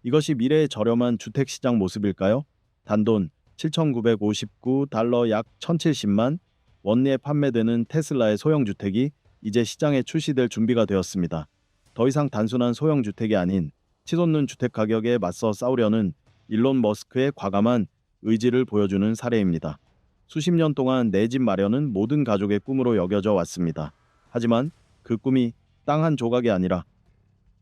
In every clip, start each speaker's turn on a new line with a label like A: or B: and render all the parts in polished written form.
A: 이것이 미래의 저렴한 주택시장 모습일까요? 단돈 7,959달러 약 1,070만 원리에 판매되는 테슬라의 소형주택이 이제 시장에 출시될 준비가 되었습니다. 더 이상 단순한 소형주택이 아닌 치솟는 주택 가격에 맞서 싸우려는 일론 머스크의 과감한 의지를 보여주는 사례입니다. 수십 년 동안 내 집 마련은 모든 가족의 꿈으로 여겨져 왔습니다. 하지만 그 꿈이 땅 한 조각이 아니라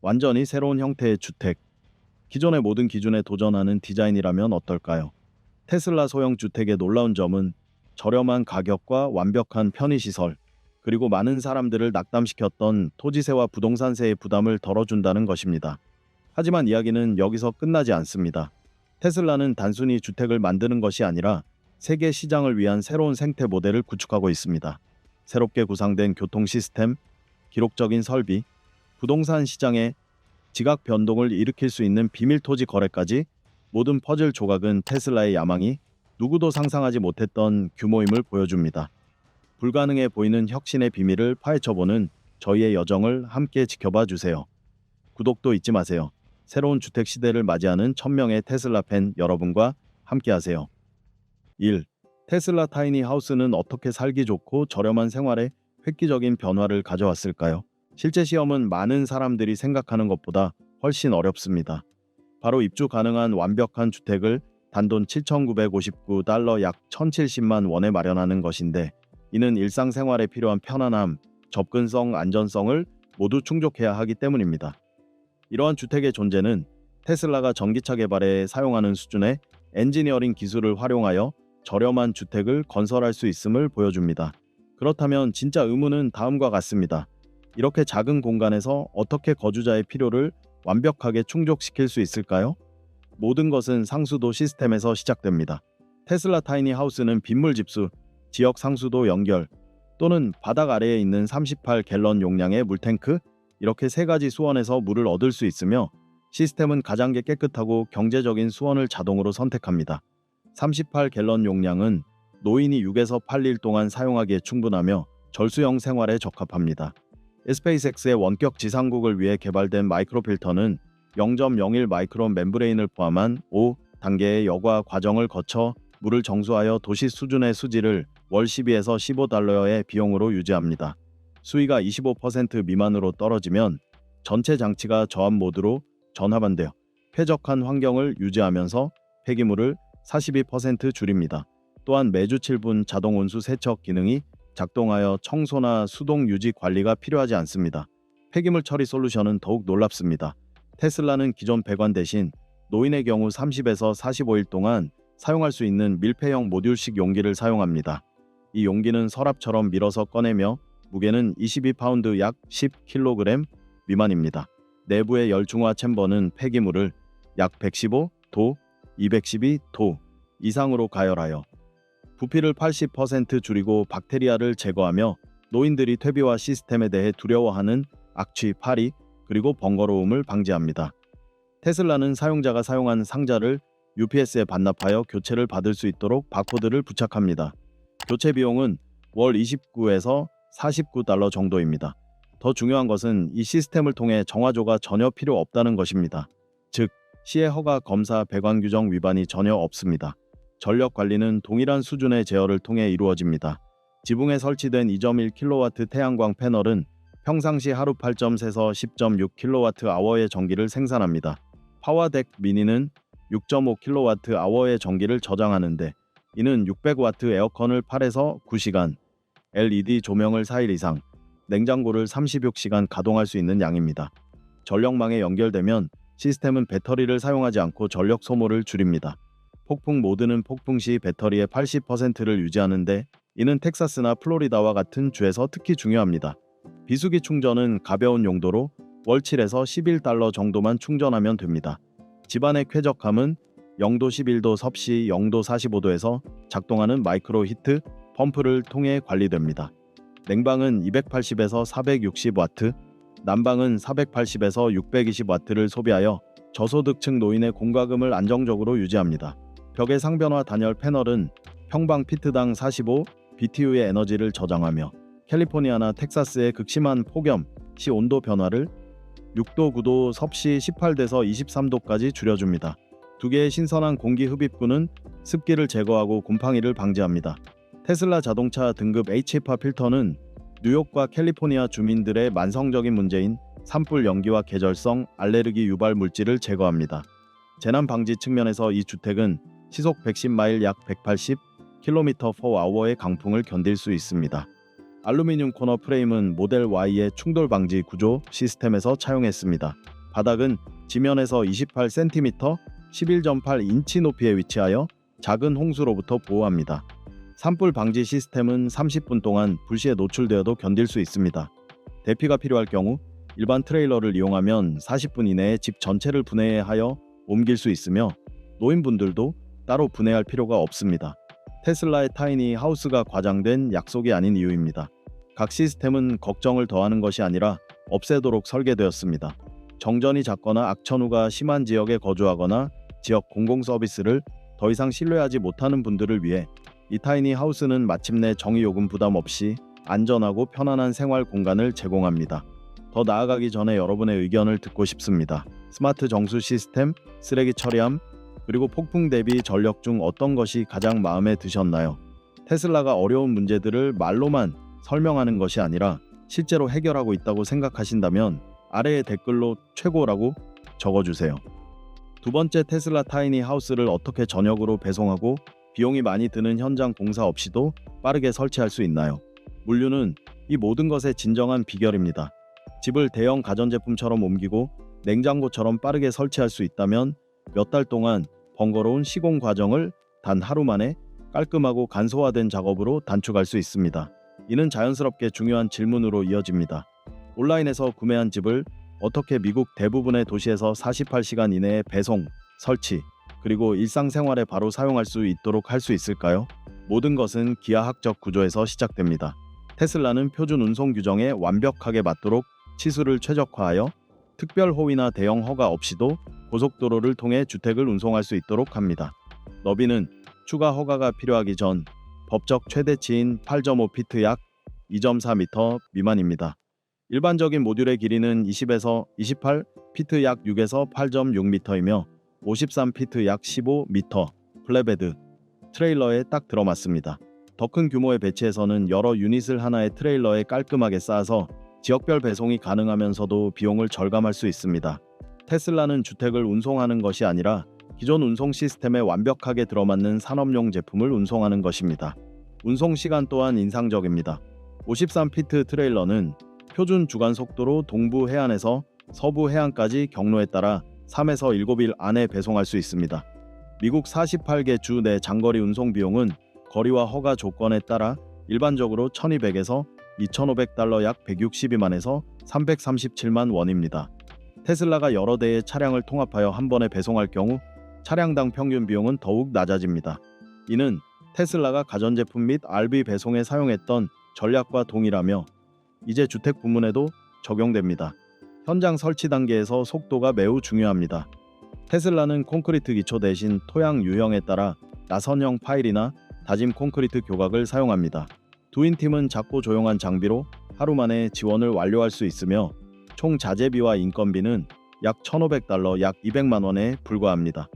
A: 완전히 새로운 형태의 주택, 기존의 모든 기준에 도전하는 디자인이라면 어떨까요? 테슬라 소형 주택의 놀라운 점은 저렴한 가격과 완벽한 편의시설, 그리고 많은 사람들을 낙담시켰던 토지세와 부동산세의 부담을 덜어준다는 것입니다. 하지만 이야기는 여기서 끝나지 않습니다. 테슬라는 단순히 주택을 만드는 것이 아니라 세계 시장을 위한 새로운 생태 모델을 구축하고 있습니다. 새롭게 구상된 교통 시스템, 기록적인 설비, 부동산 시장의 지각 변동을 일으킬 수 있는 비밀 토지 거래까지 모든 퍼즐 조각은 테슬라의 야망이 누구도 상상하지 못했던 규모임을 보여줍니다. 불가능해 보이는 혁신의 비밀을 파헤쳐보는 저희의 여정을 함께 지켜봐 주세요. 구독도 잊지 마세요. 새로운 주택 시대를 맞이하는 1000명의 테슬라 팬 여러분과 함께하세요. 1. 테슬라 타이니 하우스는 어떻게 살기 좋고 저렴한 생활에 획기적인 변화를 가져왔을까요? 실제 시험은 많은 사람들이 생각하는 것보다 훨씬 어렵습니다. 바로 입주 가능한 완벽한 주택을 단돈 7,959달러 약 1,070만 원에 마련하는 것인데, 이는 일상생활에 필요한 편안함, 접근성, 안전성을 모두 충족해야 하기 때문입니다. 이러한 주택의 존재는 테슬라가 전기차 개발에 사용하는 수준의 엔지니어링 기술을 활용하여 저렴한 주택을 건설할 수 있음을 보여줍니다. 그렇다면 진짜 의문은 다음과 같습니다. 이렇게 작은 공간에서 어떻게 거주자의 필요를 완벽하게 충족시킬 수 있을까요? 모든 것은 상수도 시스템에서 시작됩니다. 테슬라 타이니 하우스는 빗물 집수, 지역 상수도 연결, 또는 바닥 아래에 있는 38갤런 용량의 물탱크, 이렇게 세 가지 수원에서 물을 얻을 수 있으며, 시스템은 가장 깨끗하고 경제적인 수원을 자동으로 선택합니다. 38갤런 용량은 노인이 6에서 8일 동안 사용하기에 충분하며 절수형 생활에 적합합니다. 스페이스X의 원격 지상국을 위해 개발된 마이크로 필터는 0.01 마이크론 멤브레인을 포함한 5단계의 여과 과정을 거쳐 물을 정수하여 도시 수준의 수질을 월 12에서 15달러의 비용으로 유지합니다. 수위가 25% 미만으로 떨어지면 전체 장치가 저압 모드로 전환되어 쾌적한 환경을 유지하면서 폐기물을 42% 줄입니다. 또한 매주 7분 자동 온수 세척 기능이 작동하여 청소나 수동 유지 관리가 필요하지 않습니다. 폐기물 처리 솔루션은 더욱 놀랍습니다. 테슬라는 기존 배관 대신 노인의 경우 30에서 45일 동안 사용할 수 있는 밀폐형 모듈식 용기를 사용합니다. 이 용기는 서랍처럼 밀어서 꺼내며 무게는 22파운드 약 10kg 미만입니다. 내부의 열 중화 챔버는 폐기물을 약 115도, 212도 이상으로 가열하여 부피를 80% 줄이고 박테리아를 제거하며 노인들이 퇴비와 시스템에 대해 두려워하는 악취, 파리, 그리고 번거로움을 방지합니다. 테슬라는 사용자가 사용한 상자를 UPS에 반납하여 교체를 받을 수 있도록 바코드를 부착합니다. 교체 비용은 월 29에서 49달러 정도입니다. 더 중요한 것은 이 시스템을 통해 정화조가 전혀 필요 없다는 것입니다. 즉, 시의 허가 검사 배관 규정 위반이 전혀 없습니다. 전력 관리는 동일한 수준의 제어를 통해 이루어집니다. 지붕에 설치된 2.1kW 태양광 패널은 평상시 하루 8.3에서 10.6kWh의 전기를 생산합니다. 파워덱 미니는 6.5kWh의 전기를 저장하는데, 이는 600W 에어컨을 8에서 9시간, LED 조명을 4일 이상, 냉장고를 36시간 가동할 수 있는 양입니다. 전력망에 연결되면 시스템은 배터리를 사용하지 않고 전력 소모를 줄입니다. 폭풍 모드는 폭풍 시 배터리의 80%를 유지하는데, 이는 텍사스나 플로리다와 같은 주에서 특히 중요합니다. 비수기 충전은 가벼운 용도로 월 7에서 11달러 정도만 충전하면 됩니다. 집안의 쾌적함은 0도 11도 섭씨 0도 45도에서 작동하는 마이크로 히트 펌프를 통해 관리됩니다. 냉방은 280에서 460W, 난방은 480에서 620W를 소비하여 저소득층 노인의 공과금을 안정적으로 유지합니다. 벽의 상변화 단열 패널은 평방 피트당 45 BTU의 에너지를 저장하며 캘리포니아나 텍사스의 극심한 폭염 시 온도 변화를 6도, 9도, 섭씨 18도에서 23도까지 줄여줍니다. 두 개의 신선한 공기 흡입구는 습기를 제거하고 곰팡이를 방지합니다. 테슬라 자동차 등급 HEPA 필터는 뉴욕과 캘리포니아 주민들의 만성적인 문제인 산불 연기와 계절성 알레르기 유발 물질을 제거합니다. 재난 방지 측면에서 이 주택은 시속 110마일 약 180km/h의 강풍을 견딜 수 있습니다. 알루미늄 코너 프레임은 모델 Y의 충돌 방지 구조 시스템에서 차용했습니다. 바닥은 지면에서 28cm, 11.8인치 높이에 위치하여 작은 홍수로부터 보호합니다. 산불 방지 시스템은 30분 동안 불시에 노출되어도 견딜 수 있습니다. 대피가 필요할 경우 일반 트레일러를 이용하면 40분 이내에 집 전체를 분해하여 옮길 수 있으며 노인분들도 따로 분해할 필요가 없습니다. 테슬라의 타이니 하우스가 과장된 약속이 아닌 이유입니다. 각 시스템은 걱정을 더하는 것이 아니라 없애도록 설계되었습니다. 정전이 잦거나 악천후가 심한 지역에 거주하거나 지역 공공 서비스를 더 이상 신뢰하지 못하는 분들을 위해 이 타이니 하우스는 마침내 정의요금 부담 없이 안전하고 편안한 생활 공간을 제공합니다. 더 나아가기 전에 여러분의 의견을 듣고 싶습니다. 스마트 정수 시스템, 쓰레기 처리함, 그리고 폭풍 대비 전력 중 어떤 것이 가장 마음에 드셨나요? 테슬라가 어려운 문제들을 말로만 설명하는 것이 아니라 실제로 해결하고 있다고 생각하신다면 아래의 댓글로 최고라고 적어주세요. 두 번째, 테슬라 타이니 하우스를 어떻게 전역으로 배송하고 비용이 많이 드는 현장 공사 없이도 빠르게 설치할 수 있나요? 물류는 이 모든 것의 진정한 비결입니다. 집을 대형 가전제품처럼 옮기고 냉장고처럼 빠르게 설치할 수 있다면 몇 달 동안 번거로운 시공 과정을 단 하루 만에 깔끔하고 간소화된 작업으로 단축할 수 있습니다. 이는 자연스럽게 중요한 질문으로 이어집니다. 온라인에서 구매한 집을 어떻게 미국 대부분의 도시에서 48시간 이내에 배송, 설치, 그리고 일상생활에 바로 사용할 수 있도록 할 수 있을까요? 모든 것은 기하학적 구조에서 시작됩니다. 테슬라는 표준 운송 규정에 완벽하게 맞도록 치수를 최적화하여 특별 호위나 대형 허가 없이도 고속도로를 통해 주택을 운송할 수 있도록 합니다. 너비는 추가 허가가 필요하기 전 법적 최대치인 8.5피트 약 2.4m 미만입니다. 일반적인 모듈의 길이는 20에서 28피트 약 6에서 8.6m이며 53피트 약 15m, 플랫베드 트레일러에 딱 들어맞습니다. 더 큰 규모의 배치에서는 여러 유닛을 하나의 트레일러에 깔끔하게 쌓아서 지역별 배송이 가능하면서도 비용을 절감할 수 있습니다. 테슬라는 주택을 운송하는 것이 아니라 기존 운송 시스템에 완벽하게 들어맞는 산업용 제품을 운송하는 것입니다. 운송 시간 또한 인상적입니다. 53피트 트레일러는 표준 주간 속도로 동부 해안에서 서부 해안까지 경로에 따라 3에서 7일 안에 배송할 수 있습니다. 미국 48개 주 내 장거리 운송 비용은 거리와 허가 조건에 따라 일반적으로 1200에서 2500달러 약 162만에서 337만 원입니다. 테슬라가 여러 대의 차량을 통합하여 한 번에 배송할 경우 차량당 평균 비용은 더욱 낮아집니다. 이는 테슬라가 가전제품 및 RV 배송에 사용했던 전략과 동일하며 이제 주택 부문에도 적용됩니다. 현장 설치 단계에서 속도가 매우 중요합니다. 테슬라는 콘크리트 기초 대신 토양 유형에 따라 나선형 파일이나 다짐 콘크리트 교각을 사용합니다. 두인팀은 작고 조용한 장비로 하루 만에 지원을 완료할 수 있으며 총 자재비와 인건비는 약 1,500달러 약 200만 원에 불과합니다.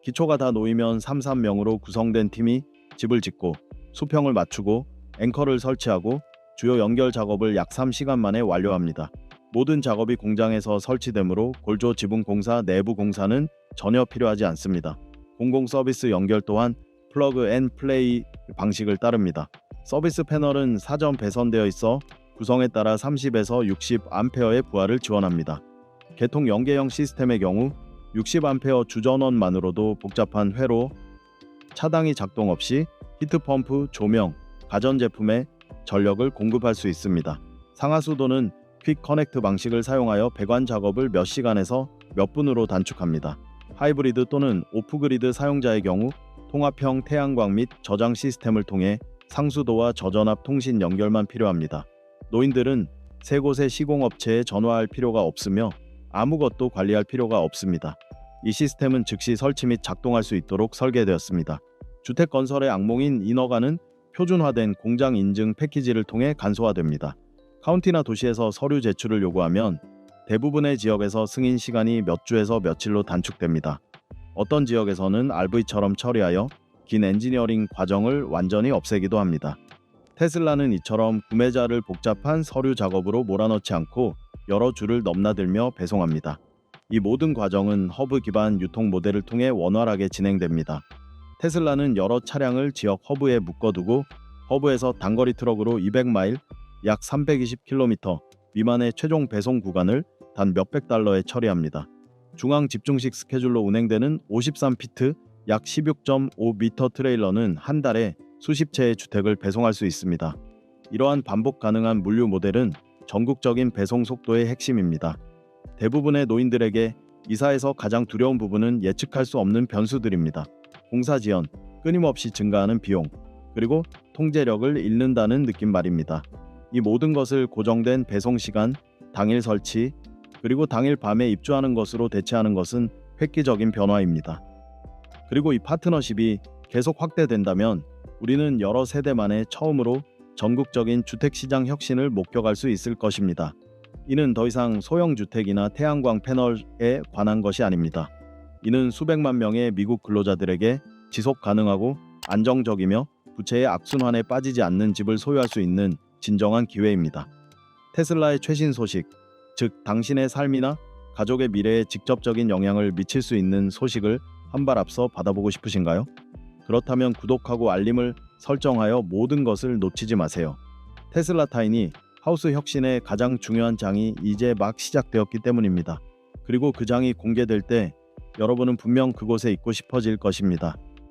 A: 기초가 다 놓이면 3-3명으로 구성된 팀이 집을 짓고 수평을 맞추고 앵커를 설치하고 주요 연결 작업을 약 3시간 만에 완료합니다. 모든 작업이 공장에서 설치되므로 골조 지붕 공사, 내부 공사는 전혀 필요하지 않습니다. 공공 서비스 연결 또한 플러그 앤 플레이 방식을 따릅니다. 서비스 패널은 사전 배선되어 있어 구성에 따라 30에서 60A의 부하를 지원합니다. 개통 연계형 시스템의 경우 60A 주전원만으로도 복잡한 회로, 차당이 작동 없이 히트펌프, 조명, 가전제품에 전력을 공급할 수 있습니다. 상하수도는 퀵 커넥트 방식을 사용하여 배관 작업을 몇 시간에서 몇 분으로 단축합니다. 하이브리드 또는 오프그리드 사용자의 경우 통합형 태양광 및 저장 시스템을 통해 상수도와 저전압 통신 연결만 필요합니다. 노인들은 세 곳의 시공업체에 전화할 필요가 없으며 아무것도 관리할 필요가 없습니다. 이 시스템은 즉시 설치 및 작동할 수 있도록 설계되었습니다. 주택 건설의 악몽인 인허가는 표준화된 공장 인증 패키지를 통해 간소화됩니다. 카운티나 도시에서 서류 제출을 요구하면 대부분의 지역에서 승인 시간이 몇 주에서 며칠로 단축됩니다. 어떤 지역에서는 RV처럼 처리하여 긴 엔지니어링 과정을 완전히 없애기도 합니다. 테슬라는 이처럼 구매자를 복잡한 서류 작업으로 몰아넣지 않고 여러 주를 넘나들며 배송합니다. 이 모든 과정은 허브 기반 유통 모델을 통해 원활하게 진행됩니다. 테슬라는 여러 차량을 지역 허브에 묶어두고 허브에서 단거리 트럭으로 200마일, 약 320km 미만의 최종 배송 구간을 단 몇백 달러에 처리합니다. 중앙 집중식 스케줄로 운행되는 53피트, 약 16.5m 트레일러는 한 달에 수십 채의 주택을 배송할 수 있습니다. 이러한 반복 가능한 물류 모델은 전국적인 배송 속도의 핵심입니다. 대부분의 노인들에게 이사에서 가장 두려운 부분은 예측할 수 없는 변수들입니다. 공사 지연, 끊임없이 증가하는 비용, 그리고 통제력을 잃는다는 느낌 말입니다. 이 모든 것을 고정된 배송 시간, 당일 설치, 그리고 당일 밤에 입주하는 것으로 대체하는 것은 획기적인 변화입니다. 그리고 이 파트너십이 계속 확대된다면 우리는 여러 세대 만에 처음으로 전국적인 주택시장 혁신을 목격할 수 있을 것입니다. 이는 더 이상 소형 주택이나 태양광 패널에 관한 것이 아닙니다. 이는 수백만 명의 미국 근로자들에게 지속 가능하고 안정적이며 부채의 악순환에 빠지지 않는 집을 소유할 수 있는 진정한 기회입니다. 테슬라의 최신 소식, 즉 당신의 삶이나 가족의 미래에 직접적인 영향을 미칠 수 있는 소식을 한 발 앞서 받아보고 싶으신가요? 그렇다면 구독하고 알림을 설정하여 모든 것을 놓치지 마세요. 테슬라 타이니 하우스 혁신의 가장 중요한 장이 이제 막 시작되었기 때문입니다. 그리고 그 장이 공개될 때 여러분은 분명 그곳에 있고 싶어질 것입니다.